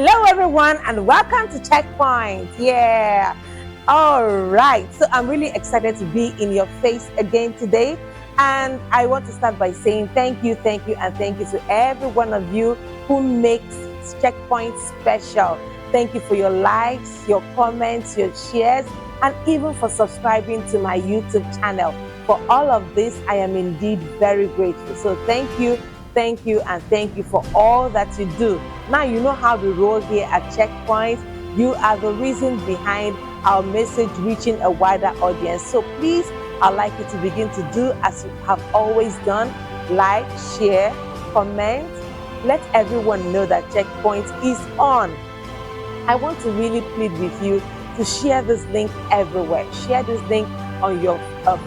Hello everyone and welcome to Checkpoint. Yeah. All right. So I'm really excited to be in your face again today. And I want to start by saying thank you, and thank you to every one of you who makes Checkpoint special. Thank you for your likes, your comments, your shares, and even for subscribing to my YouTube channel. For all of this, I am indeed very grateful. So thank you, and thank you for all that you do. Now you know how we roll here at Checkpoint. You are the reason behind our message reaching a wider audience. So please, I'd like you to begin to do as you have always done. Like, share, comment. Let everyone know that Checkpoint is on. I want to really plead with you to share this link everywhere. Share this link on your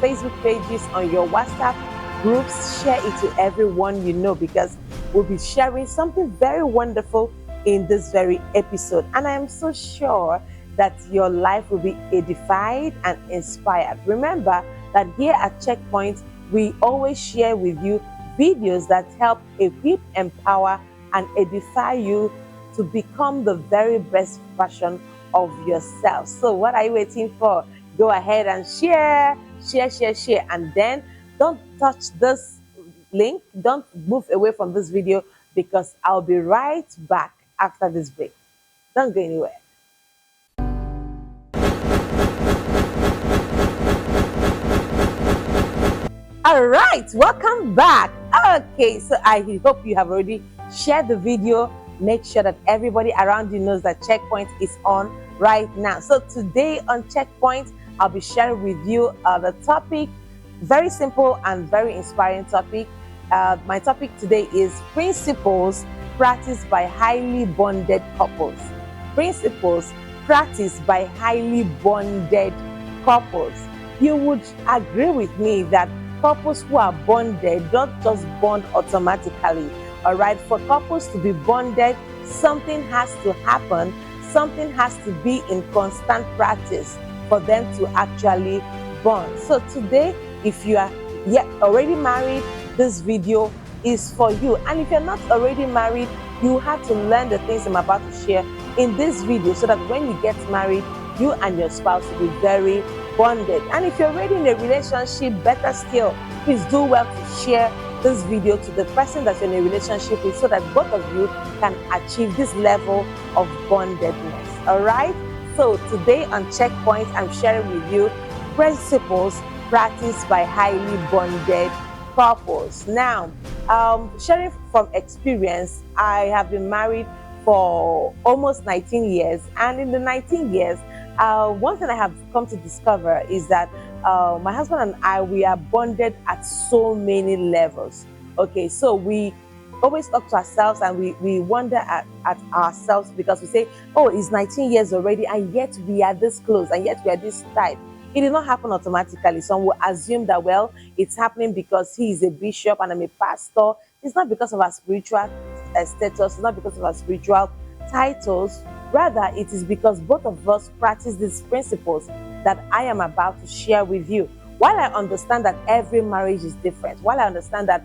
Facebook pages, on your WhatsApp groups. Share it to everyone you know, because we'll be sharing something very wonderful in this very episode. And I am so sure that your life will be edified and inspired. Remember that here at Checkpoint, we always share with you videos that help equip, empower, and edify you to become the very best version of yourself. So what are you waiting for? Go ahead and share. And then don't touch this link. Don't move away from this video, because I'll be right back after this break. Don't go anywhere. All right, welcome back. Okay, so I hope you have already shared the video. Make sure that everybody around you knows that Checkpoint is on right now. So today on Checkpoint, I'll be sharing with you the topic, very simple and very inspiring topic. My topic today is principles practiced by highly bonded couples. Principles practiced by highly bonded couples. You would agree with me that couples who are bonded don't just bond automatically. All right, for couples to be bonded, something has to happen. Something has to be in constant practice for them to actually bond. So today, if you are yet already married, this video is for you. And if you're not already married, you have to learn the things I'm about to share in this video, so that when you get married, you and your spouse will be very bonded. And if you're already in a relationship, better still, please do well to share this video to the person that you're in a relationship with, so that both of you can achieve this level of bondedness. All right, so today on Checkpoint, I'm sharing with you principles practiced by highly bonded couples. Now, sharing from experience, I have been married for almost 19 years, and in the 19 years, one thing I have come to discover is that my husband and I, we are bonded at so many levels. Okay, so we always talk to ourselves, and we wonder at ourselves, because we say, oh, it's 19 years already, and yet we are this close, and yet we are this tight. It did not happen automatically. Some will assume that, well, it's happening because he is a bishop and I'm a pastor. It's not because of our spiritual status. It's not because of our spiritual titles. Rather, it is because both of us practice these principles that I am about to share with you. While I understand that every marriage is different, while I understand that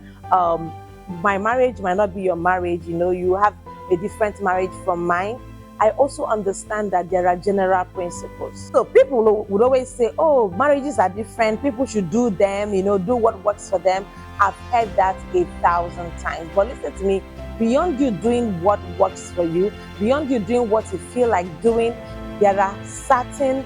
my marriage might not be your marriage, you know, you have a different marriage from mine, I also understand that there are general principles. So people would always say, oh, marriages are different, people should do them, you know, do what works for them. I've heard that 1,000 times. But listen to me, beyond you doing what works for you, beyond you doing what you feel like doing, there are certain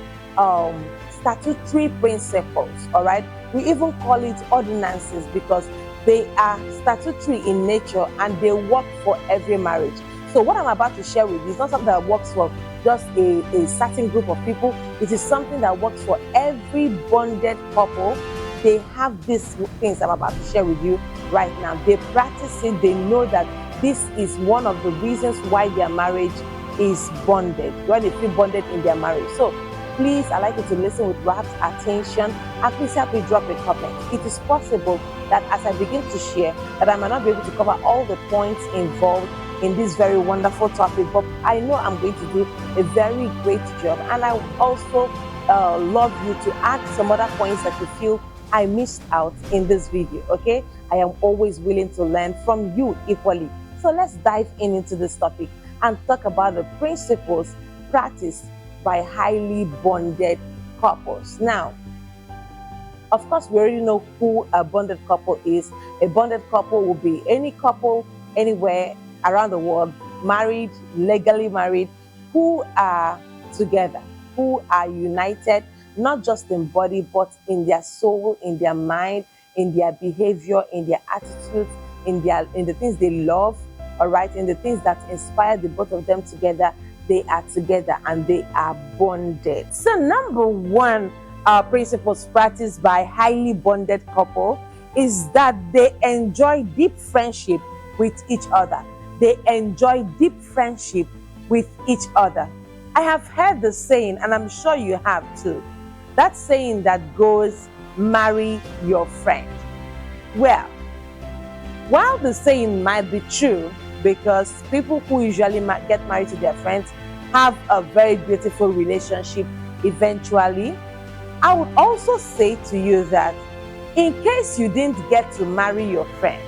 statutory principles, all right? We even call it ordinances, because they are statutory in nature and they work for every marriage. So what I'm about to share with you is not something that works for just a certain group of people. It is something that works for every bonded couple. They have these things I'm about to share with you right now. They practice it. They know that this is one of the reasons why their marriage is bonded, why they feel bonded in their marriage. So please, I'd like you to listen with rapt attention, and please help me drop a comment. It is possible that as I begin to share, that I might not be able to cover all the points involved in this very wonderful topic, but I know I'm going to do a very great job. And I also love you to add some other points that you feel I missed out in this video, okay? I am always willing to learn from you equally. So let's dive into this topic. and talk about the principles practiced by highly bonded couples. Now, of course, we already know who a bonded couple is. A bonded couple will be any couple anywhere around the world, married, legally married, who are together, who are united, not just in body, but in their soul, in their mind, in their behavior, in their attitudes, in the things they love, all right, in the things that inspire the both of them together. They are together and they are bonded. So number one principles practiced by highly bonded couple is that they enjoy deep friendship with each other. They enjoy deep friendship with each other. I have heard the saying, and I'm sure you have too, that saying that goes, marry your friend. Well, while the saying might be true, because people who usually get married to their friends have a very beautiful relationship eventually, I would also say to you that in case you didn't get to marry your friend,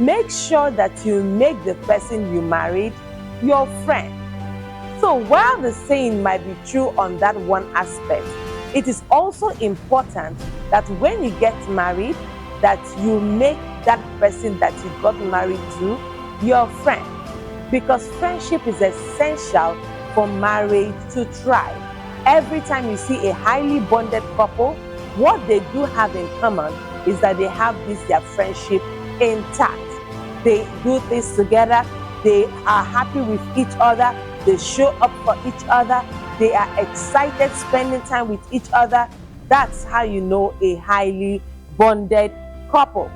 make sure that you make the person you married your friend. So while the saying might be true on that one aspect, it is also important that when you get married, that you make that person that you got married to your friend, because friendship is essential for marriage to thrive. Every time you see a highly bonded couple, what they do have in common is that they have their friendship intact. They do things together, they are happy with each other, they show up for each other, they are excited spending time with each other. That's how you know a highly bonded couple.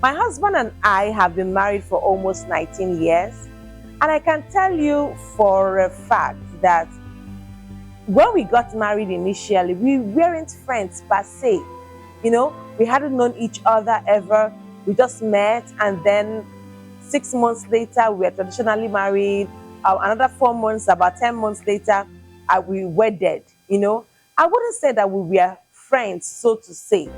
My husband and I have been married for almost 19 years, and I can tell you for a fact that when we got married initially, we weren't friends per se. You know, we hadn't known each other ever. We just met, and then 6 months later, we were traditionally married. Another 4 months, about 10 months later, we wedded. You know, I wouldn't say that we were friends, so to say.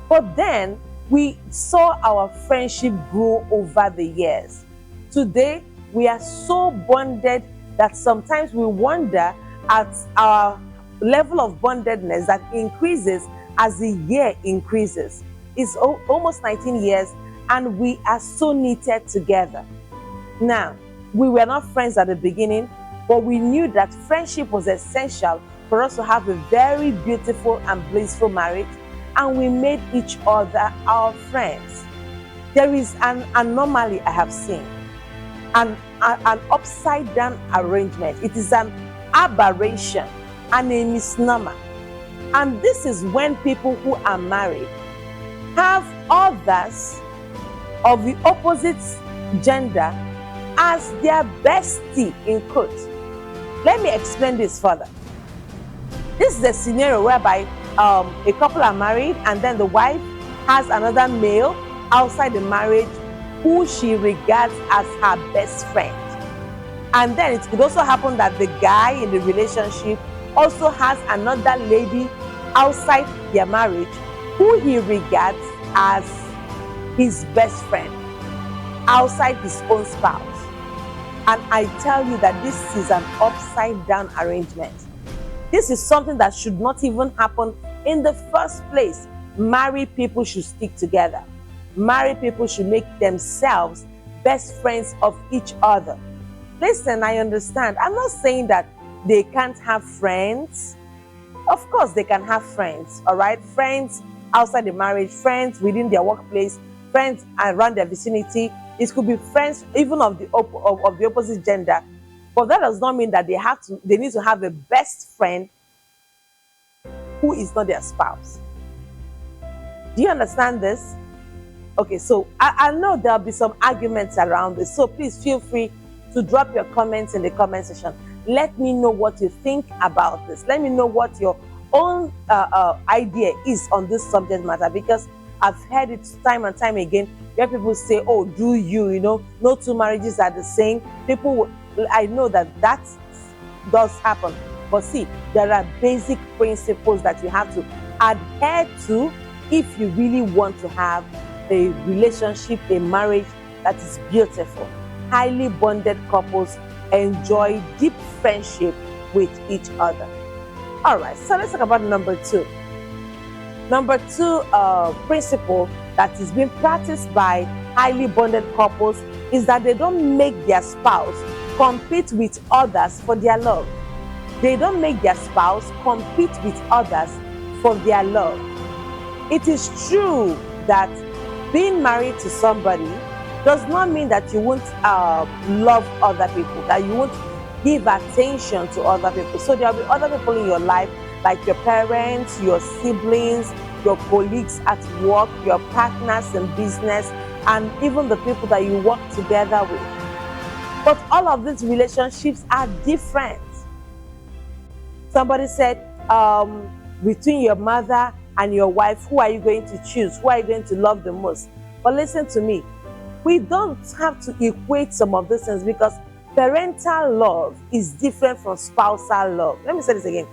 But then we saw our friendship grow over the years. Today, we are so bonded that sometimes we wonder at our level of bondedness that increases as the year increases. It's almost 19 years, and we are so knitted together. Now, we were not friends at the beginning, but we knew that friendship was essential for us to have a very beautiful and blissful marriage, and we made each other our friends. There is an anomaly I have seen, an upside down arrangement. It is an aberration and a misnomer. And this is when people who are married have others of the opposite gender as their bestie, in quotes. Let me explain this further. This is a scenario whereby a couple are married, and then the wife has another male outside the marriage who she regards as her best friend. And then it could also happen that the guy in the relationship also has another lady outside their marriage who he regards as his best friend outside his own spouse. And I tell you that this is an upside down arrangement. This is something that should not even happen in the first place. Married people should stick together. Married people should make themselves best friends of each other. Listen, I understand. I'm not saying that they can't have friends. Of course, they can have friends, all right? Friends outside the marriage, friends within their workplace, friends around their vicinity. It could be friends even of the opposite gender. But that does not mean that they need to have a best friend who is not their spouse. Do you understand this? Okay, so I know there'll be some arguments around this. So please feel free to drop your comments in the comment section. Let me know what you think about this. Let me know what your own idea is on this subject matter, because I've heard it time and time again where people say, oh, do you know, no two marriages are the same. I know that does happen. But see, there are basic principles that you have to adhere to if you really want to have a relationship, a marriage that is beautiful. highly bonded couples enjoy deep friendship with each other. All right, so let's talk about number two. Number two principle that is being practiced by highly bonded couples is that they don't make their spouse compete with others for their love. They don't make their spouse compete with others for their love. It is true that being married to somebody does not mean that you won't love other people, that you won't give attention to other people. So there will be other people in your life, like your parents, your siblings, your colleagues at work, your partners in business, and even the people that you work together with. But all of these relationships are different. Somebody said, between your mother and your wife, who are you going to choose? Who are you going to love the most? But listen to me. We don't have to equate some of these things, because parental love is different from spousal love. Let me say this again.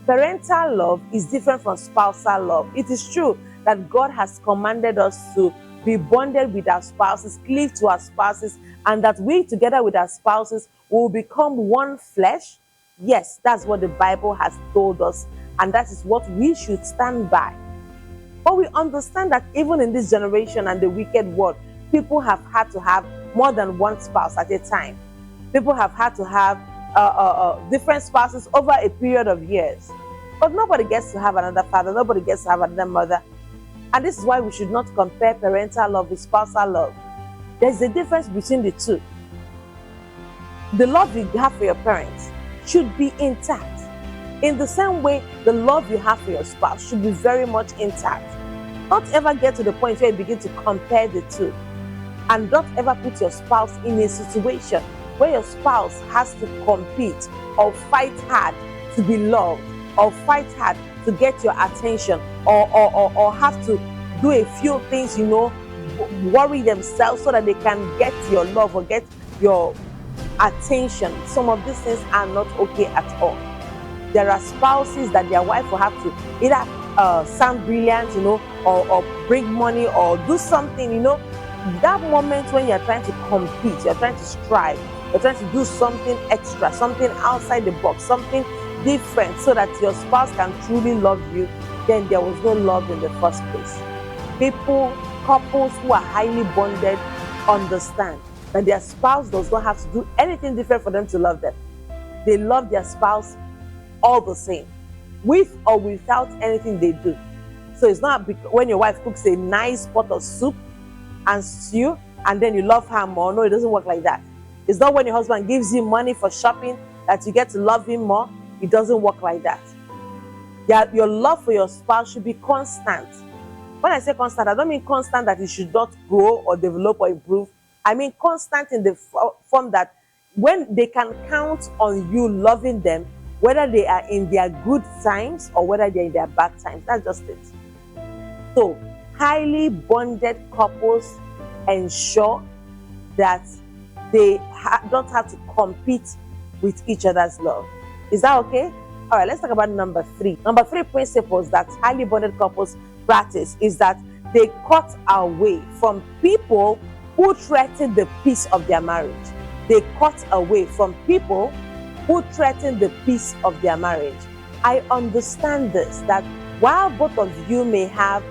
Parental love is different from spousal love. It is true that God has commanded us to be bonded with our spouses, cleave to our spouses, and that we together with our spouses will become one flesh. Yes, that's what the Bible has told us, and that is what we should stand by. But we understand that even in this generation and the wicked world, people have had to have more than one spouse at a time. People have had to have different spouses over a period of years. But nobody gets to have another father, nobody gets to have another mother. And this is why we should not compare parental love with spousal love. There's a difference between the two. The love you have for your parents should be intact. In the same way, the love you have for your spouse should be very much intact. Don't ever get to the point where you begin to compare the two. And don't ever put your spouse in a situation where your spouse has to compete or fight hard to be loved, or fight hard to get your attention, or have to do a few things, worry themselves so that they can get your love or get your attention. Some of these things are not okay at all. There are spouses that their wife will have to either sound brilliant, or bring money or do something, That moment when you're trying to compete, you're trying to strive, you're trying to do something extra, something outside the box, something different, so that your spouse can truly love you, then there was no love in the first place. Couples who are highly bonded understand that their spouse does not have to do anything different for them to love them. They love their spouse all the same, with or without anything they do. So it's not when your wife cooks a nice pot of soup and stew and then you love her more. No, it doesn't work like that. It's not when your husband gives you money for shopping that you get to love him more. It doesn't work like that. Your love for your spouse should be constant. When I say constant, I don't mean constant that it should not grow or develop or improve. I mean constant in the form that when they can count on you loving them, whether they are in their good times or whether they're in their bad times. That's just it. So, highly bonded couples ensure that they don't have to compete with each other's love. Is that okay? All right, let's talk about number three. Number three principles that highly bonded couples practice is that they cut away from people who threaten the peace of their marriage. They cut away from people who threaten the peace of their marriage. I understand this, that while both of you may have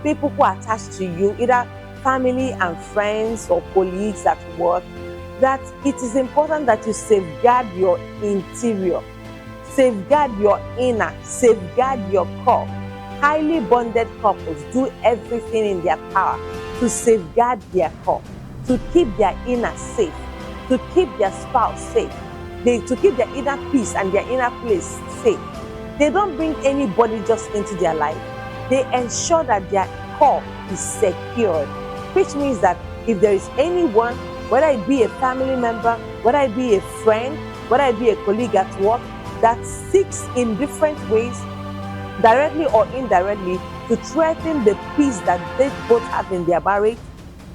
people who are attached to you, either family and friends or colleagues at work, that it is important that you safeguard your interior, safeguard your inner, safeguard your core. Highly bonded couples do everything in their power to safeguard their core, to keep their inner safe, to keep their spouse safe, to keep their inner peace and their inner place safe. They don't bring anybody just into their life. They ensure that their core is secured, which means that if there is anyone, whether it be a family member, whether it be a friend, whether it be a colleague at work, that seeks in different ways, directly or indirectly, to threaten the peace that they both have in their marriage,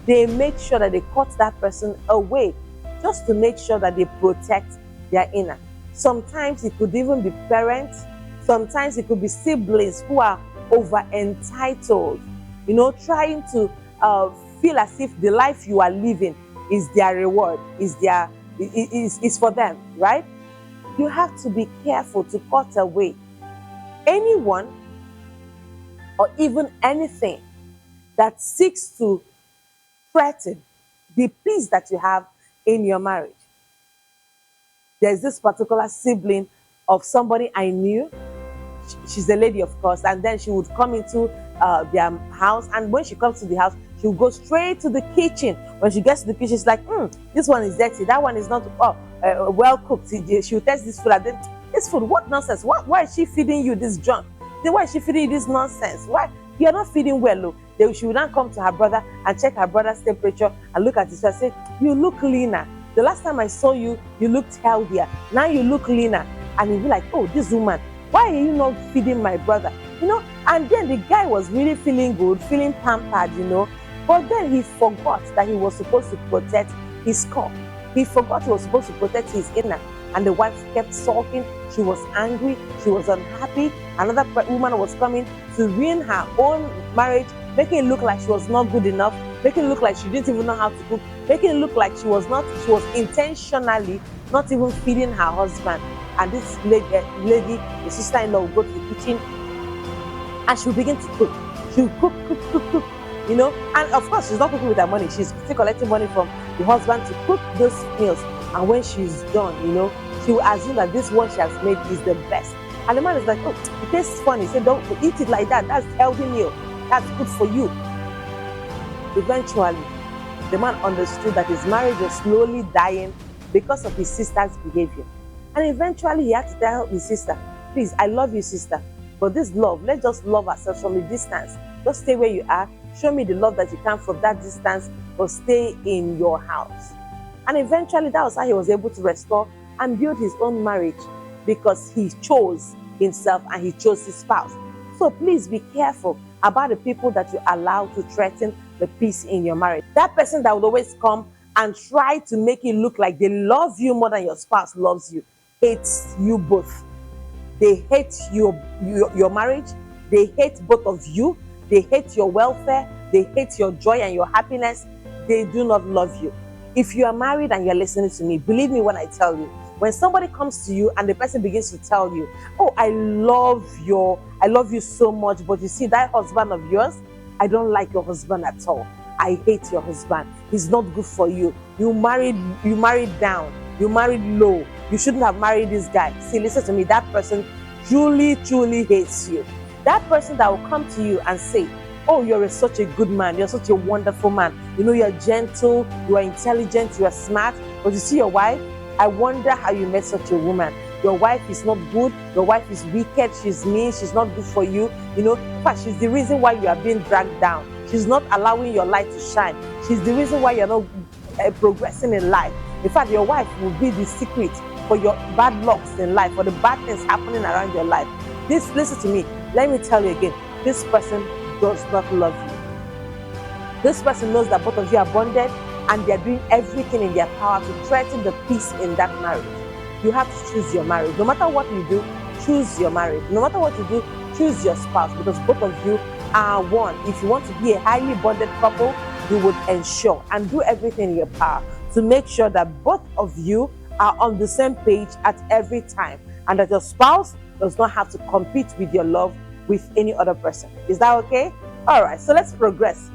they make sure that they cut that person away, just to make sure that they protect their inner. Sometimes it could even be parents, sometimes it could be siblings who are over entitled, trying to feel as if the life you are living is their reward, is for them, right? You have to be careful to cut away anyone or even anything that seeks to threaten the peace that you have in your marriage. There's this particular sibling of somebody I knew. She's a lady, of course, and then she would come into their house, and when she comes to the house, she would go straight to the kitchen. When she gets to the kitchen, she's like, this one is dirty, that one is not well cooked. She will test this food, and then, this food, what nonsense? Why is she feeding you this junk? Then why is she feeding you this nonsense? Why? You're not feeding well, look. She would then come to her brother and check her brother's temperature and look at his face and say, you look leaner. The last time I saw you, you looked healthier. Now you look leaner. And he'd be like, oh, this woman, why are you not feeding my brother? And then the guy was really feeling good, feeling pampered, But then he forgot that he was supposed to protect his core. He forgot he was supposed to protect his inner. And the wife kept sulking. She was angry. She was unhappy. Another woman was coming to ruin her own marriage, making it look like she was not good enough, making it look like she didn't even know how to cook, making it look like she was intentionally not even feeding her husband. And this lady, the sister-in-law, will go to the kitchen and she'll begin to cook. She'll cook, And of course, she's not cooking with her money. She's still collecting money from the husband to cook those meals. And when she's done, she will assume that this one she has made is the best. And the man is like, oh, it tastes funny. He said, don't eat it like that. That's healthy meal. That's good for you. Eventually, the man understood that his marriage was slowly dying because of his sister's behavior. And eventually, he had to tell his sister, please, I love you, sister. But this love, let's just love ourselves from a distance. Just stay where you are. Show me the love that you can from that distance, but stay in your house. And eventually, that was how he was able to restore and build his own marriage, because he chose himself and he chose his spouse. So please be careful about the people that you allow to threaten the peace in your marriage. That person that would always come and try to make it look like they love you more than your spouse loves you, hates you both. They hate your marriage. They hate both of you. They hate your welfare. They hate your joy and your happiness. They do not love you. If you are married and you're listening to me, believe me when I tell you, when somebody comes to you and the person begins to tell you, oh, I love you so much, but you see that husband of yours, I don't like your husband at all. I hate your husband. He's not good for you. You married down. You married low. You shouldn't have married this guy. See, listen to me. That person truly, truly hates you. That person that will come to you and say, oh, you're such a good man. You're such a wonderful man. You're gentle. You are intelligent. You are smart. But you see your wife? I wonder how you met such a woman. Your wife is not good. Your wife is wicked. She's mean. She's not good for you. In fact, she's the reason why you are being dragged down. She's not allowing your light to shine. She's the reason why you're not progressing in life. In fact, your wife will be the secret for your bad lucks in life, for the bad things happening around your life. Listen to me. Let me tell you again. This person does not love you. This person knows that both of you are bonded, and they're doing everything in their power to threaten the peace in that marriage. You have to choose your marriage. No matter what you do, choose your marriage. No matter what you do, choose your spouse, because both of you are one. If you want to be a highly bonded couple, you would ensure and do everything in your power to make sure that both of you are on the same page at every time, and that your spouse does not have to compete with your love with any other person. Is that okay? All right, so let's progress.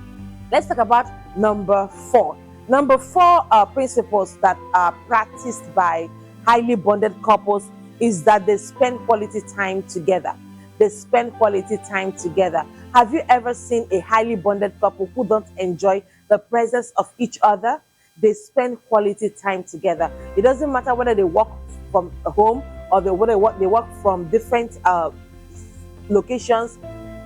Let's talk about number 4. Number 4 principles that are practiced by highly bonded couples is that they spend quality time together. They spend quality time together. Have you ever seen a highly bonded couple who don't enjoy the presence of each other? They spend quality time together. It doesn't matter whether they work from home or they work from different locations.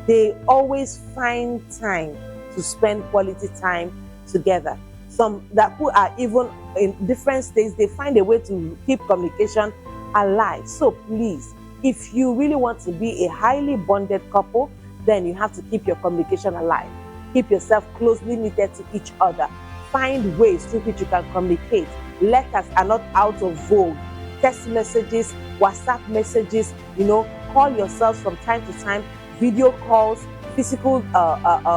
They always find time to spend quality time together. Some that who are even in different states, they find a way to keep communication alive. So please, if you really want to be a highly bonded couple, then you have to keep your communication alive. Keep yourself closely knitted to each other. Find ways through which you can communicate. Letters are not out of vogue. Text messages, WhatsApp messages, call yourselves from time to time, video calls, physical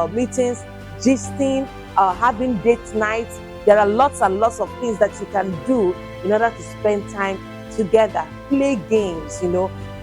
meetings, gisting, having date nights. There are lots and lots of things that you can do in order to spend time together. Play games,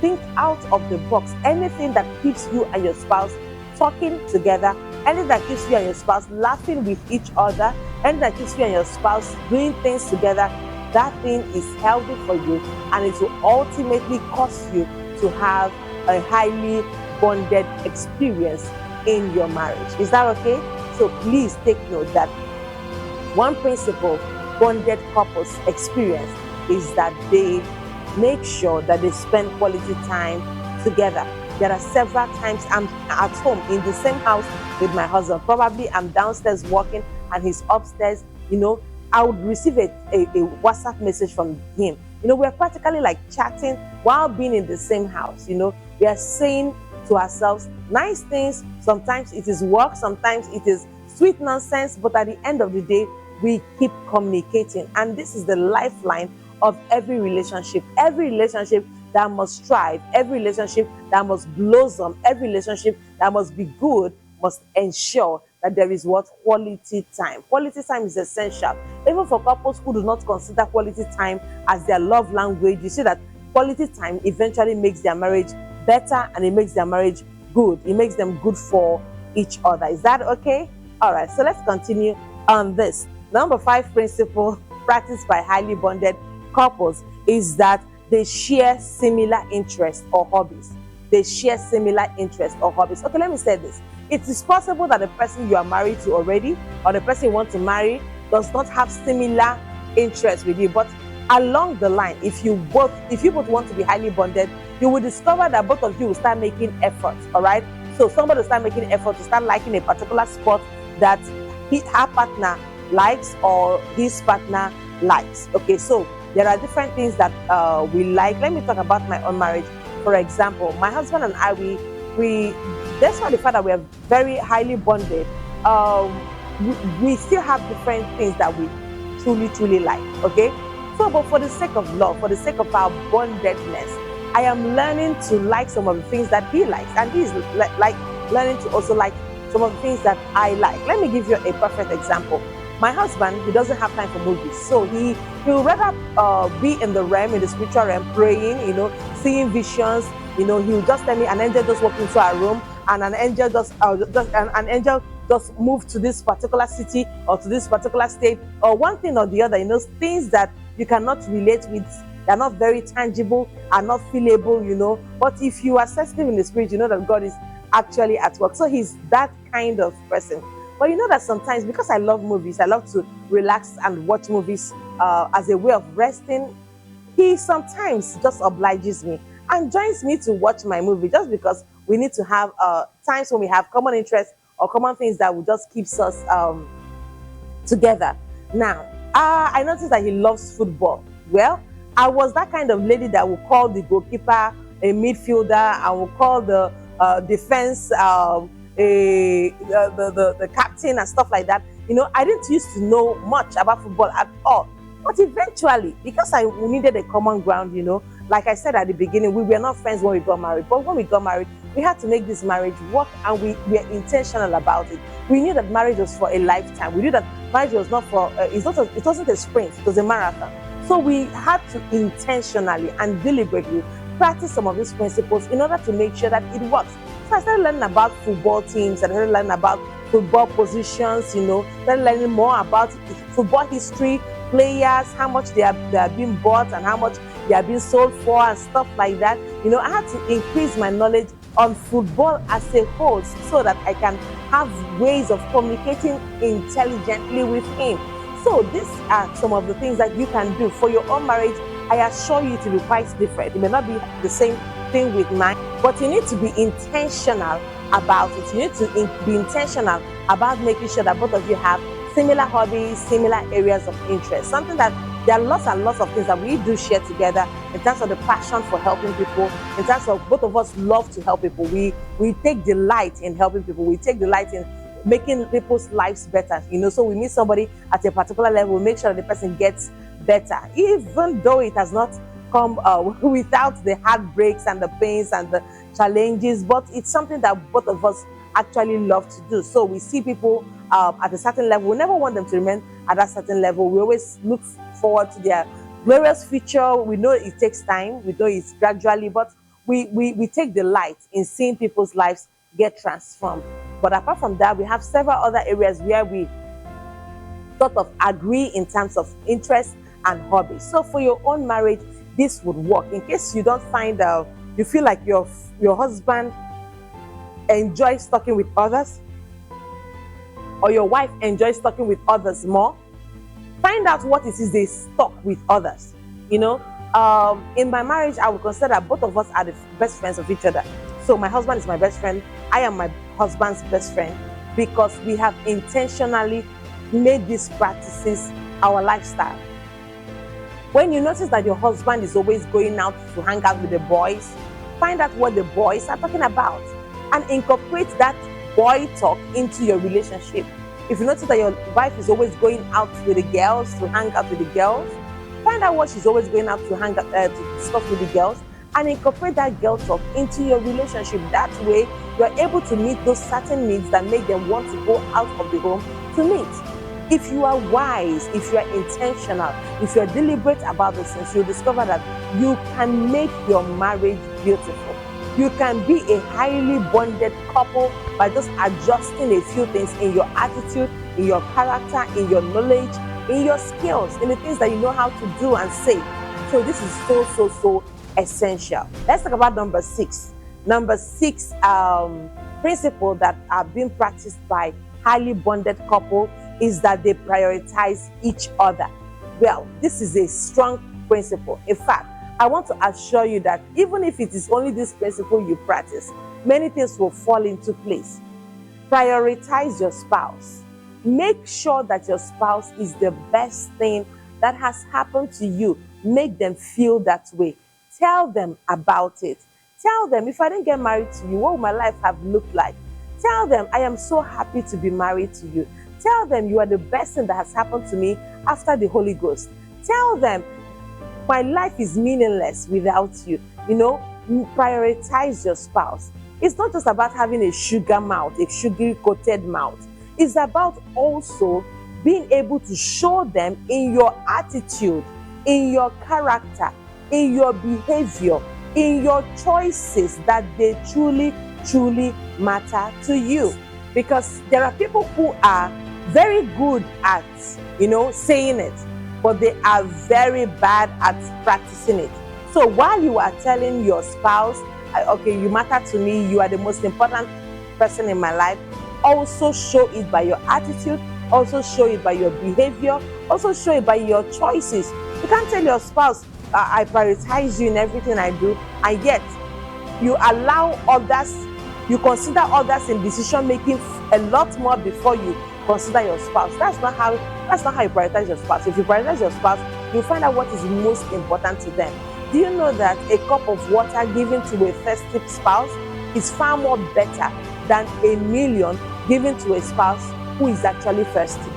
think out of the box. Anything that keeps you and your spouse talking together, anything that keeps you and your spouse laughing with each other, anything that keeps you and your spouse doing things together, that thing is healthy for you, and it will ultimately cause you to have a highly bonded experience in your marriage. Is that okay? So please take note that one principle bonded couples experience is that they make sure that they spend quality time together. There are several times I'm at home in the same house with my husband. Probably I'm downstairs working and he's upstairs. I would receive a WhatsApp message from him. We're practically like chatting while being in the same house. We are saying to ourselves nice things. Sometimes it is work, sometimes it is sweet nonsense, but at the end of the day, we keep communicating. And this is the lifeline of every relationship. Every relationship that must thrive, every relationship that must blossom, every relationship that must be good must ensure that there is what? Quality time. Quality time is essential. Even for couples who do not consider quality time as their love language, you see that quality time eventually makes their marriage better, and it makes their marriage good. It makes them good for each other. Is that okay? All right, so let's continue on this. Number 5 principle practiced by highly bonded couples is that they share similar interests or hobbies. They share similar interests or hobbies. Okay, let me say this. It is possible that the person you are married to already, or the person you want to marry, does not have similar interests with you. But along the line, if you both want to be highly bonded, you will discover that both of you will start making efforts. All right. So somebody will start making effort to start liking a particular sport that her partner likes or his partner likes. Okay, so there are different things that we like. Let me talk about my own marriage. For example, my husband and I, we despite the fact that we are very highly bonded, we still have different things that we truly like. Okay, so but for the sake of love, for the sake of our bondedness, I am learning to like some of the things that he likes, and he's like learning to also like some of the things that I like. Let me give you a perfect example. My husband, he doesn't have time for movies, so he will rather be in the realm, in the spiritual realm, praying, seeing visions. He'll just tell me an angel just walked into our room, and an angel just moved to this particular city or to this particular state, or one thing or the other. Things that you cannot relate with. They're not very tangible, are not feelable. But if you are sensitive in the spirit, you know that God is actually at work. So he's that kind of person. But you know that sometimes, because I love movies, I love to relax and watch movies as a way of resting, he sometimes just obliges me and joins me to watch my movie, just because we need to have times when we have common interests or common things that will just keeps us together. Now, I noticed that he loves football. Well, I was that kind of lady that would call the goalkeeper a midfielder, and would call the defense the captain and stuff like that. I didn't used to know much about football at all. But eventually, because we needed a common ground, like I said at the beginning, we were not friends when we got married. But when we got married, we had to make this marriage work, and we were intentional about it. We knew that marriage was for a lifetime. We knew that marriage was not for, it wasn't a sprint, it was a marathon. So we had to intentionally and deliberately practice some of these principles in order to make sure that it works. So I started learning about football teams, I started learning about football positions, started learning more about football history, players, how much they are being bought and how much they are being sold for and stuff like that. I had to increase my knowledge on football as a whole so that I can have ways of communicating intelligently with him. So these are some of the things that you can do for your own marriage. I assure you to be quite different. It may not be the same thing with mine, but you need to be intentional about it. You need to be intentional about making sure that both of you have similar hobbies, similar areas of interest. Something that there are lots and lots of things that we do share together in terms of the passion for helping people, in terms of both of us love to help people. We take delight in helping people. We take delight in making people's lives better. So we meet somebody at a particular level, we make sure that the person gets better, even though it has not come without the heartbreaks and the pains and the challenges, but it's something that both of us actually love to do. So we see people at a certain level. We never want them to remain at that certain level. We always look forward to their glorious future. We know it takes time. We know it's gradually, but we take delight in seeing people's lives get transformed. But apart from that, we have several other areas where we sort of agree in terms of interests and hobbies. So for your own marriage, this would work. In case you don't find out, you feel like your husband enjoys talking with others, or your wife enjoys talking with others more, find out what it is they talk with others. You know, in my marriage, I would consider that both of us are the best friends of each other. So my husband is my best friend. I am my husband's best friend, because we have intentionally made these practices our lifestyle. When you notice that your husband is always going out to hang out with the boys, find out what the boys are talking about and incorporate that boy talk into your relationship. If you notice that your wife is always going out with the girls, to hang out with the girls, find out what she's always going out to hang out to discuss with the girls, and incorporate that girl talk into your relationship. That way, you're able to meet those certain needs that make them want to go out of the home to meet. If you are wise, if you are intentional, if you are deliberate about these things, you'll discover that you can make your marriage beautiful. You can be a highly bonded couple by just adjusting a few things in your attitude, in your character, in your knowledge, in your skills, in the things that you know how to do and say. So this is so essential. Let's talk about number 6. Number 6 principle that are being practiced by highly bonded couple is that they prioritize each other. Well, this is a strong principle. In fact, I want to assure you that even if it is only this principle you practice, many things will fall into place. Prioritize your spouse. Make sure that your spouse is the best thing that has happened to you. Make them feel that way. Tell them about it. Tell them, if I didn't get married to you, what would my life have looked like? Tell them, I am so happy to be married to you. Tell them, you are the best thing that has happened to me after the Holy Ghost. Tell them, my life is meaningless without you. You know, prioritize your spouse. It's not just about having a sugar mouth, a sugar-coated mouth. It's about also being able to show them in your attitude, in your character, in your behavior, in your choices, that they truly matter to you. Because there are people who are very good at, saying it, but they are very bad at practicing it. So while you are telling your spouse, okay, you matter to me, you are the most important person in my life, also show it by your attitude, also show it by your behavior, also show it by your choices. You can't tell your spouse, I prioritize you in everything I do, and yet you allow others, you consider others in decision making a lot more before you consider your spouse. That's not how you prioritize your spouse. If you prioritize your spouse, you find out what is most important to them. Do you know that a cup of water given to a thirsty spouse is far more better than a million given to a spouse who is actually thirsty?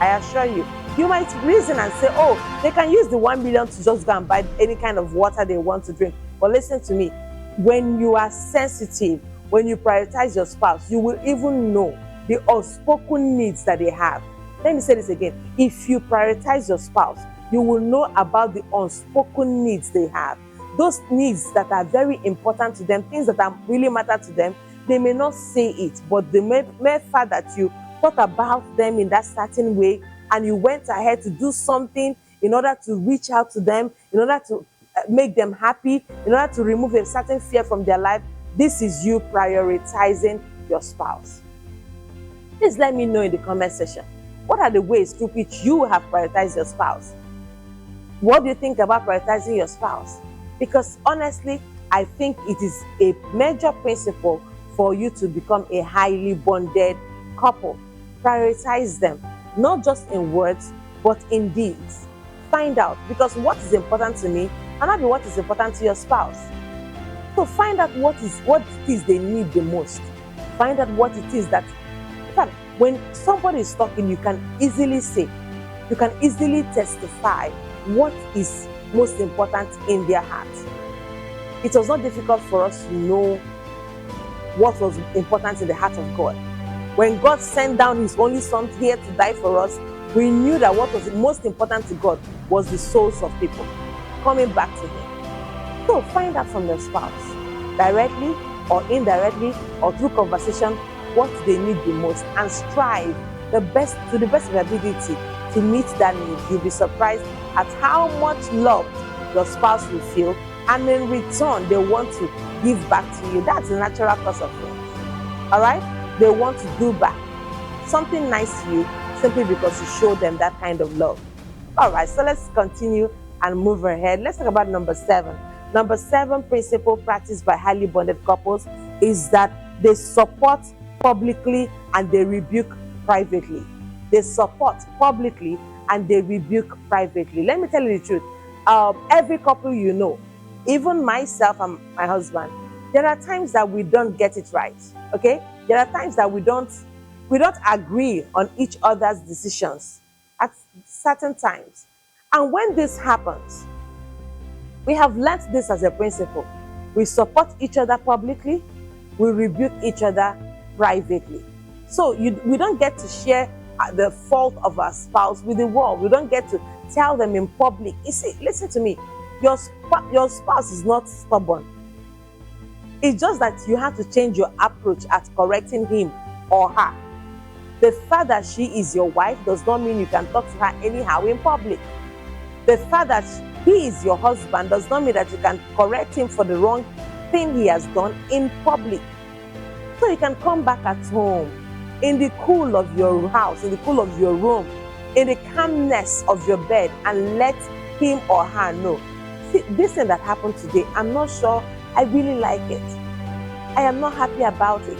I assure you. You might reason and say, oh, they can use the 1 million to just go and buy any kind of water they want to drink. But listen to me, when you are sensitive, when you prioritize your spouse, you will even know the unspoken needs that they have. Let me say this again. If you prioritize your spouse, you will know about the unspoken needs they have. Those needs that are very important to them, things that really matter to them, they may not say it, but the mere fact that you thought about them in that certain way and you went ahead to do something in order to reach out to them, in order to make them happy, in order to remove a certain fear from their life, this is you prioritizing your spouse. Please let me know in the comment section, what are the ways through which you have prioritized your spouse? What do you think about prioritizing your spouse? Because honestly, I think it is a major principle for you to become a highly bonded couple. Prioritize them, not just in words, but in deeds. Find out, because what is important to me and not be what is important to your spouse. So find out what it is they need the most. Find out what it is that, in fact, when somebody is talking, you can easily say, you can easily testify what is most important in their heart. It was not difficult for us to know what was important in the heart of God. When God sent down his only son here to die for us, we knew that what was most important to God was the souls of people coming back to him. So find out from your spouse, directly or indirectly or through conversation, what they need the most, and strive to the best of your ability to meet that need. You'll be surprised at how much love your spouse will feel, and in return, they want to give back to you. That's the natural course of things. All right? They want to do back something nice to you simply because you show them that kind of love. All right, so let's continue and move ahead. Let's talk about number 7. Number 7 principle practiced by highly bonded couples is that they support publicly and they rebuke privately. They support publicly and they rebuke privately. Let me tell you the truth. Every couple you know, even myself and my husband, there are times that we don't get it right. Okay? There are times that we don't agree on each other's decisions at certain times. And when this happens, we have learnt this as a principle. We support each other publicly, we rebuke each other privately. So we don't get to share the fault of our spouse with the world. We don't get to tell them in public. You see, listen to me. Your spouse is not stubborn. It's just that you have to change your approach at correcting him or her. The fact that she is your wife does not mean you can talk to her anyhow in public. The fact that he is your husband does not mean that you can correct him for the wrong thing he has done in public. So you can come back at home in the cool of your house, in the cool of your room, in the calmness of your bed, and let him or her know. See, this thing that happened today, I'm not sure I really like it. I am not happy about it.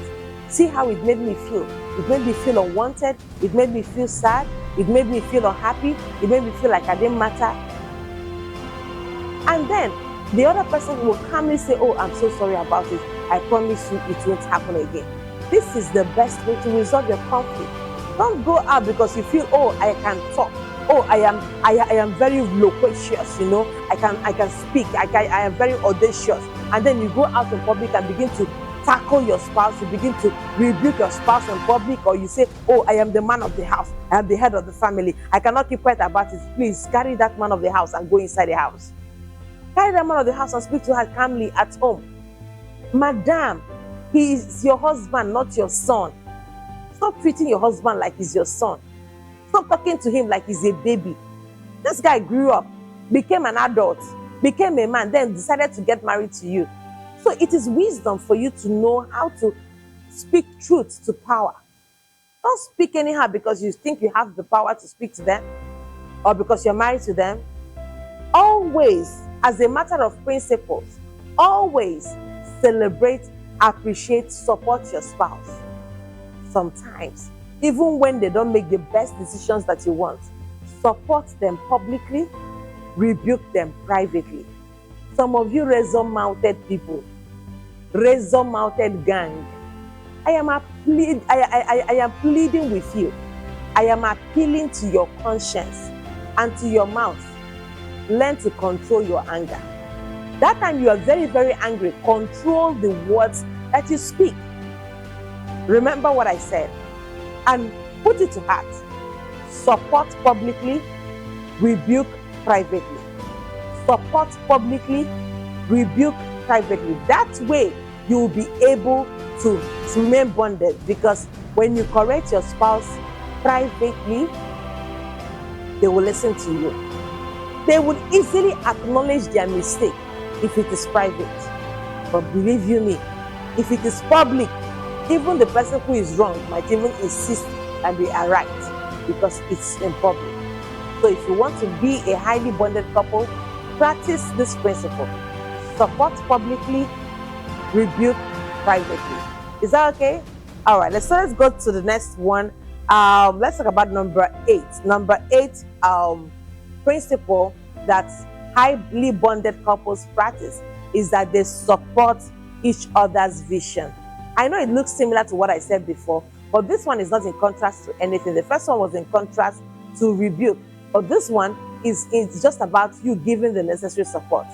See how it made me feel. It made me feel unwanted. It made me feel sad. It made me feel unhappy. It made me feel like I didn't matter. And then the other person will calmly say, oh, I'm so sorry about it. I promise you it won't happen again. This is the best way to resolve your conflict. Don't go out because you feel, oh, I can talk. Oh, I am very loquacious, you know. I can speak. I am very audacious. And then you go out in public and begin to tackle your spouse. You begin to rebuke your spouse in public, or you say, oh, I am the man of the house. I am the head of the family. I cannot keep quiet about it. Please carry that man of the house and go inside the house. Carry that man of the house and speak to her calmly at home. Madam, he is your husband, not your son. Stop treating your husband like he's your son. Stop talking to him like he's a baby. This guy grew up, became an adult, became a man, then decided to get married to you. So it is wisdom for you to know how to speak truth to power. Don't speak anyhow because you think you have the power to speak to them, or because you're married to them. Always, as a matter of principles, always celebrate, appreciate, support your spouse. Sometimes, even when they don't make the best decisions that you want, support them publicly, rebuke them privately. Some of you razor-mounted people, razor-mounted gang, I am pleading with you. I am appealing to your conscience and to your mouth. Learn to control your anger. That time you are very, very angry, control the words that you speak. Remember what I said and put it to heart. Support publicly, rebuke privately. Support publicly, rebuke privately. That way you will be able to remain bonded, because when you correct your spouse privately, they will listen to you. They would easily acknowledge their mistake if it is private. But believe you me, if it is public, even the person who is wrong might even insist that they are right because it's in public. So if you want to be a highly bonded couple, practice this principle. Support publicly, rebuke privately. Is that okay? All right, let's go to the next one. Let's talk about number 8. Number 8 principle that highly bonded couples practice is that they support each other's vision. I know it looks similar to what I said before, but this one is not in contrast to anything. The first one was in contrast to rebuke, but this one is just about you giving the necessary support.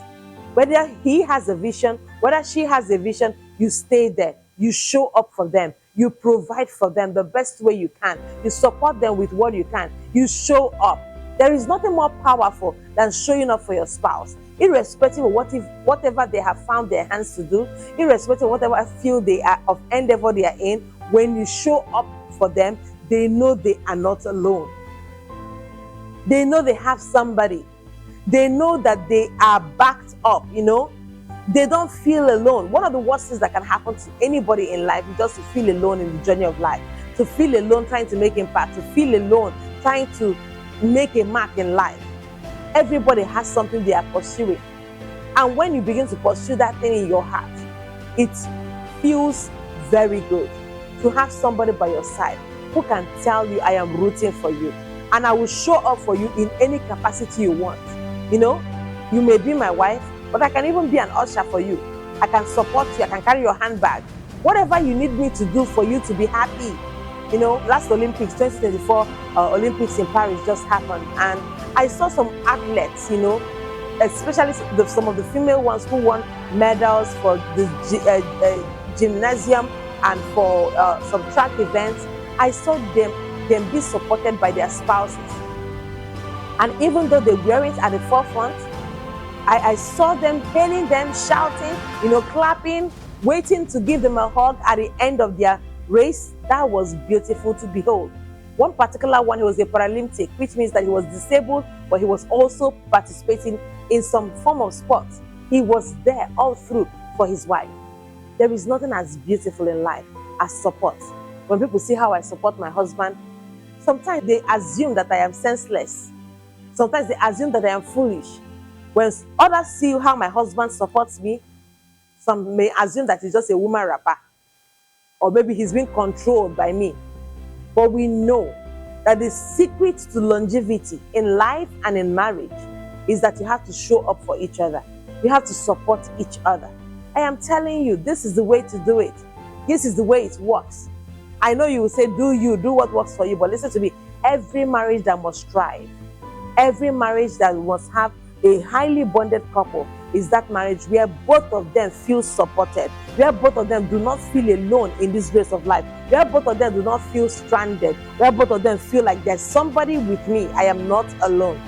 Whether he has a vision, whether she has a vision, you stay there. You show up for them. You provide for them the best way you can. You support them with what you can. You show up. There is nothing more powerful than showing up for your spouse, irrespective of whatever they have found their hands to do, irrespective of whatever field they are of endeavor they are in. When you show up for them, they know they are not alone. They know they have somebody. They know that they are backed up, They don't feel alone. One of the worst things that can happen to anybody in life is just to feel alone in the journey of life, to feel alone trying to make impact, to feel alone trying to make a mark in life. Everybody has something they are pursuing. And when you begin to pursue that thing in your heart, it feels very good to have somebody by your side who can tell you, I am rooting for you. And I will show up for you in any capacity you want. You may be my wife, but I can even be an usher for you. I can support you. I can carry your handbag. Whatever you need me to do for you to be happy. Last Olympics, 2024 Olympics in Paris just happened. And I saw some athletes, especially some of the female ones who won medals for the gymnasium and for some track events. I saw them be supported by their spouses. And even though they weren't at the forefront, I saw them hailing them, shouting, clapping, waiting to give them a hug at the end of their race. That was beautiful to behold. One particular one, he was a Paralympic, which means that he was disabled, but he was also participating in some form of sport. He was there all through for his wife. There is nothing as beautiful in life as support. When people see how I support my husband, sometimes they assume that I am senseless. Sometimes they assume that I am foolish. When others see how my husband supports me, some may assume that he's just a woman rapper. Or maybe he's being controlled by me. But we know that the secret to longevity in life and in marriage is that you have to show up for each other. You have to support each other. I am telling you, this is the way to do it. This is the way it works. I know you will say, do what works for you. But listen to me, every marriage that must strive, every marriage that must have a highly bonded couple is that marriage where both of them feel supported, where both of them do not feel alone in this race of life, where both of them do not feel stranded, where both of them feel like there's somebody with me, I am not alone.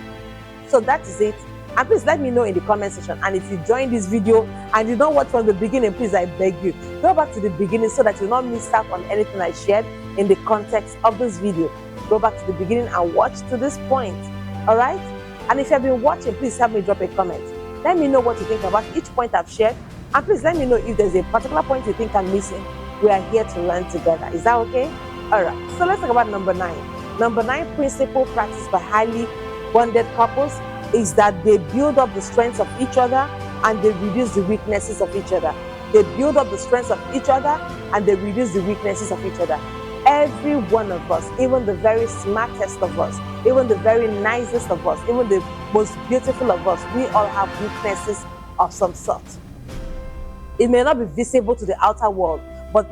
So that is it. And please let me know in the comment section. And if you joined this video and you don't watch from the beginning, please, I beg you, go back to the beginning so that you will not miss out on anything I shared in the context of this video. Go back to the beginning and watch to this point. All right? And if you have been watching, please help me drop a comment. Let me know what you think about each point I've shared. And please let me know if there's a particular point you think I'm missing. We are here to learn together. Is that okay? All right. So let's talk about number 9. Number 9 principle practiced by highly bonded couples is that they build up the strengths of each other and they reduce the weaknesses of each other. They build up the strengths of each other and they reduce the weaknesses of each other. Every one of us, even the very smartest of us, even the very nicest of us, even the most beautiful of us, we all have weaknesses of some sort. It may not be visible to the outer world, but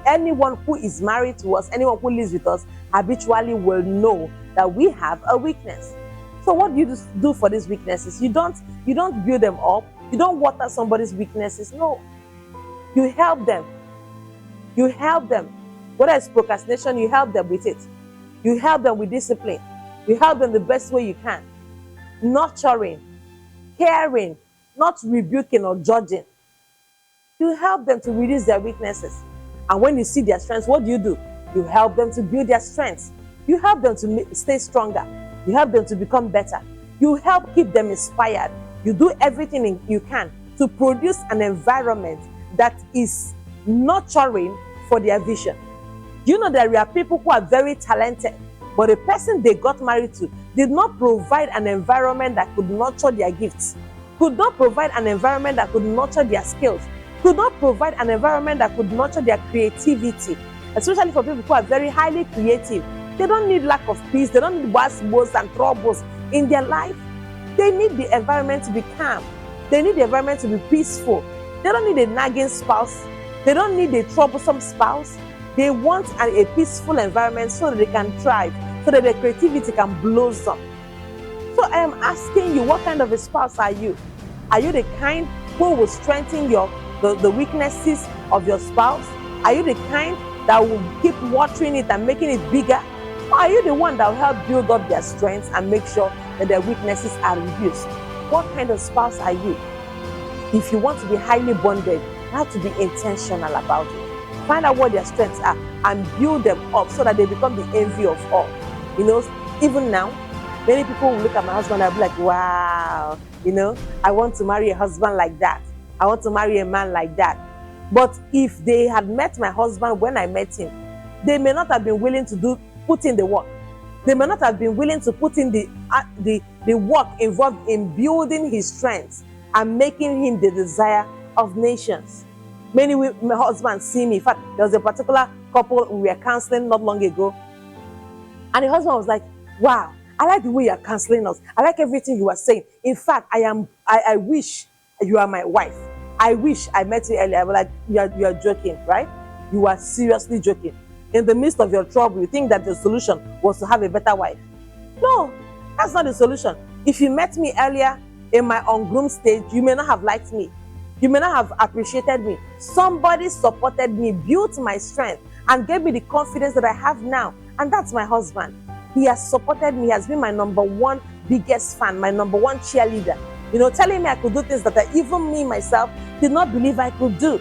anyone who is married to us, anyone who lives with us, habitually will know that we have a weakness. So what do you do for these weaknesses? You don't build them up. You don't water somebody's weaknesses. No. You help them. You help them. Whether it's procrastination, you help them with it. You help them with discipline. You help them the best way you can. Nurturing, caring, not rebuking or judging. You help them to reduce their weaknesses. And when you see their strengths, what do? You help them to build their strengths. You help them to stay stronger. You help them to become better. You help keep them inspired. You do everything you can to produce an environment that is nurturing for their vision. You know there are people who are very talented, but the person they got married to did not provide an environment that could nurture their gifts, could not provide an environment that could nurture their skills, could not provide an environment that could nurture their creativity, especially for people who are very highly creative. They don't need lack of peace. They don't need woes and troubles in their life. They need the environment to be calm. They need the environment to be peaceful. They don't need a nagging spouse. They don't need a troublesome spouse. They want a peaceful environment so that they can thrive, so that their creativity can blossom. So I am asking you, what kind of a spouse are you? Are you the kind who will strengthen the weaknesses of your spouse? Are you the kind that will keep watering it and making it bigger? Or are you the one that will help build up their strengths and make sure that their weaknesses are reduced? What kind of spouse are you? If you want to be highly bonded, you have to be intentional about it. Find out what their strengths are and build them up so that they become the envy of all. You know, even now, many people will look at my husband and be like, wow, you know, I want to marry a husband like that. I want to marry a man like that. But if they had met my husband when I met him, they may not have been willing to put in the work. They may not have been willing to put in the work involved in building his strengths and making him the desire of nations. Many my husbands see me. In fact, there was a particular couple we were counseling not long ago, and the husband was like, wow, I like the way you're counseling us. I like everything you are saying. In fact, I wish you are my wife. I wish I met you earlier. I was like, you are joking, right? You are seriously joking. In the midst of your trouble, you think that the solution was to have a better wife. No, that's not the solution. If you met me earlier in my ungroomed stage, you may not have liked me. You may not have appreciated me. Somebody supported me, built my strength, and gave me the confidence that I have now. And that's my husband. He has supported me. He has been my number one biggest fan, my number one cheerleader. You know, telling me I could do things that even me, myself, did not believe I could do.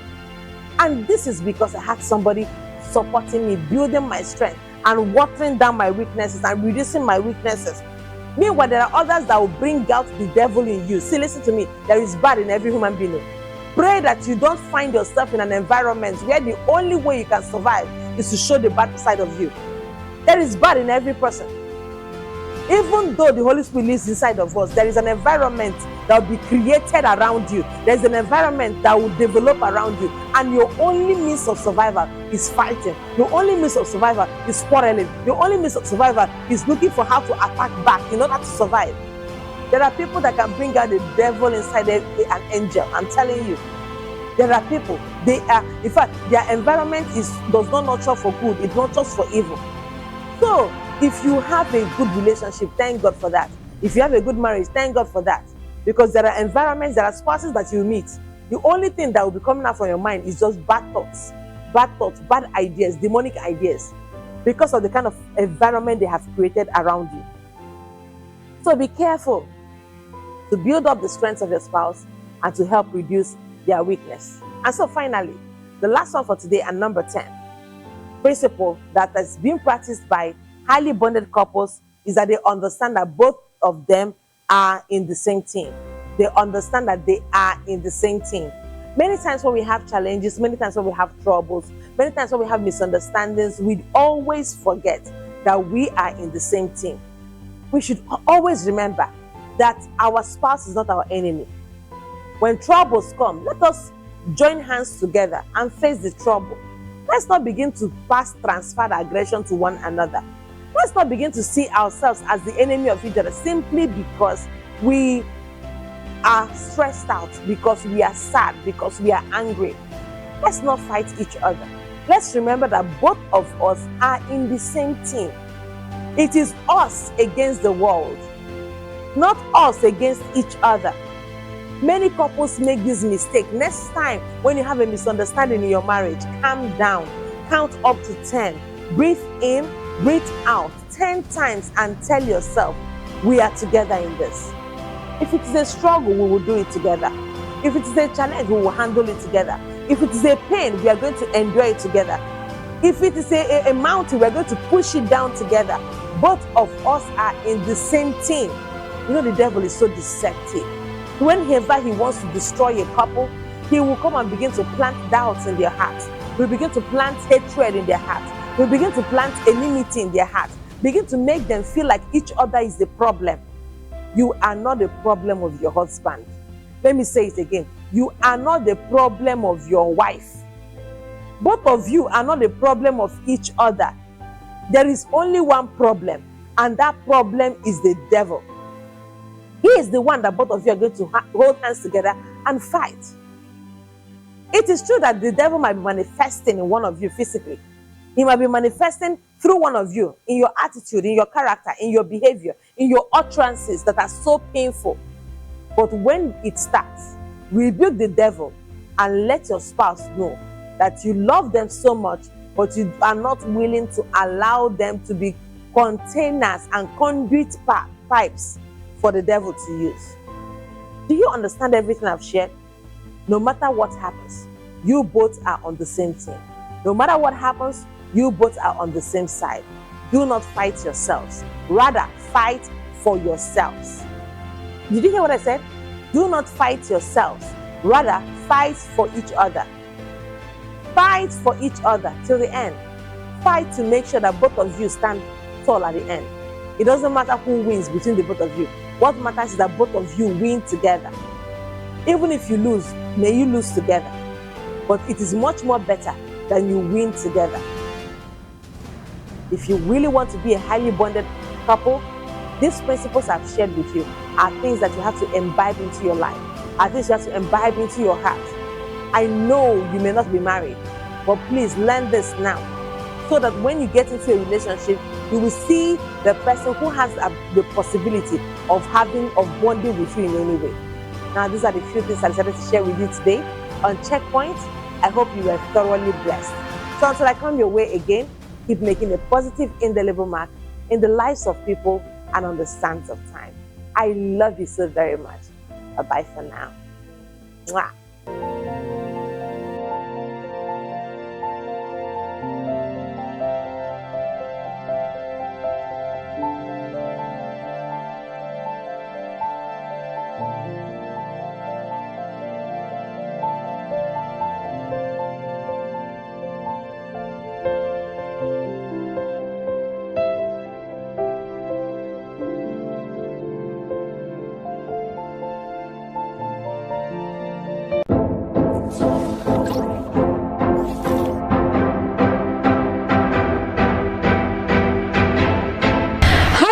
And this is because I had somebody supporting me, building my strength, and watering down my weaknesses and reducing my weaknesses. Meanwhile, there are others that will bring out the devil in you. See, listen to me. There is bad in every human being. Pray that you don't find yourself in an environment where the only way you can survive is to show the bad side of you. There is bad in every person. Even though the Holy Spirit lives inside of us, there is an environment that will be created around you. There's an environment that will develop around you. And your only means of survival is fighting. Your only means of survival is quarreling. Your only means of survival is looking for how to attack back in order to survive. There are people that can bring out the devil inside an angel. I'm telling you. There are people, in fact, their environment does not nurture for good. It nurtures for evil. So, if you have a good relationship, thank God for that. If you have a good marriage, thank God for that. Because there are environments, there are spouses that you meet. The only thing that will be coming out from your mind is just bad thoughts, bad ideas, demonic ideas. Because of the kind of environment they have created around you. So be careful to build up the strengths of your spouse and to help reduce their weakness. And so finally, the last one for today, and number 10, principle that has been practiced by highly bonded couples is that they understand that both of them are in the same team. They understand that they are in the same team. Many times when we have challenges, many times when we have troubles, many times when we have misunderstandings, we always forget that we are in the same team. We should always remember that our spouse is not our enemy. When troubles come, let us join hands together and face the trouble. Let's not begin to transfer aggression to one another. Let's not begin to see ourselves as the enemy of each other simply because we are stressed out, because we are sad, because we are angry. Let's not fight each other. Let's remember that both of us are in the same team. It is us against the world, not us against each other. Many couples make this mistake. Next time when you have a misunderstanding in your marriage, calm down, count up to 10, breathe in, breathe out 10 times and tell yourself, we are together in this. If it is a struggle, we will do it together. If it is a challenge, we will handle it together. If it is a pain, we are going to endure it together. If it is a mountain, we are going to push it down together. Both of us are in the same team. You know, the devil is so deceptive. Whenever he wants to destroy a couple, he will come and begin to plant doubts in their hearts. He will begin to plant hatred in their hearts. He will begin to plant enmity in their hearts. Begin to make them feel like each other is the problem. You are not the problem of your husband. Let me say it again. You are not the problem of your wife. Both of you are not the problem of each other. There is only one problem, and that problem is the devil. He is the one that both of you are going to hold hands together and fight. It is true that the devil might be manifesting in one of you physically. He might be manifesting through one of you in your attitude, in your character, in your behavior, in your utterances that are so painful. But when it starts, rebuke the devil and let your spouse know that you love them so much but you are not willing to allow them to be containers and conduit pipes for the devil to use. Do you understand everything I've shared? No matter what happens, you both are on the same team. No matter what happens, you both are on the same side. Do not fight yourselves. Rather, fight for yourselves. Did you hear what I said? Do not fight yourselves. Rather, fight for each other. Fight for each other till the end. Fight to make sure that both of you stand tall at the end. It doesn't matter who wins between the both of you. What matters is that both of you win together. Even if you lose, may you lose together. But it is much more better than you win together. If you really want to be a highly bonded couple, these principles I've shared with you are things that you have to imbibe into your life, are things you have to imbibe into your heart. I know you may not be married, but please learn this now, so that when you get into a relationship, you will see the person who has the possibility of bonding with you in any way. Now, these are the few things I decided to share with you today on Checkpoint. I hope you were thoroughly blessed. So until I come your way again, keep making a positive, indelible mark in the lives of people and on the sands of time. I love you so very much. Bye-bye for now. Mwah.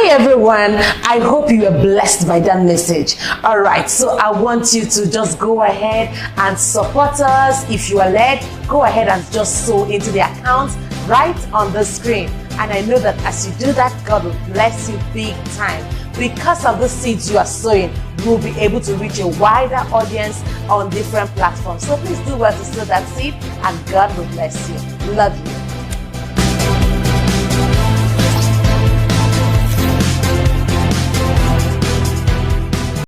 Everyone, I hope you are blessed by that message. All right, so I want you to just go ahead and support us. If you are led, go ahead and just sow into the account right on the screen. And I know that as you do that, God will bless you big time. Because of the seeds you are sowing, you will be able to reach a wider audience on different platforms. So please do well to sow that seed, and God will bless you. Love you.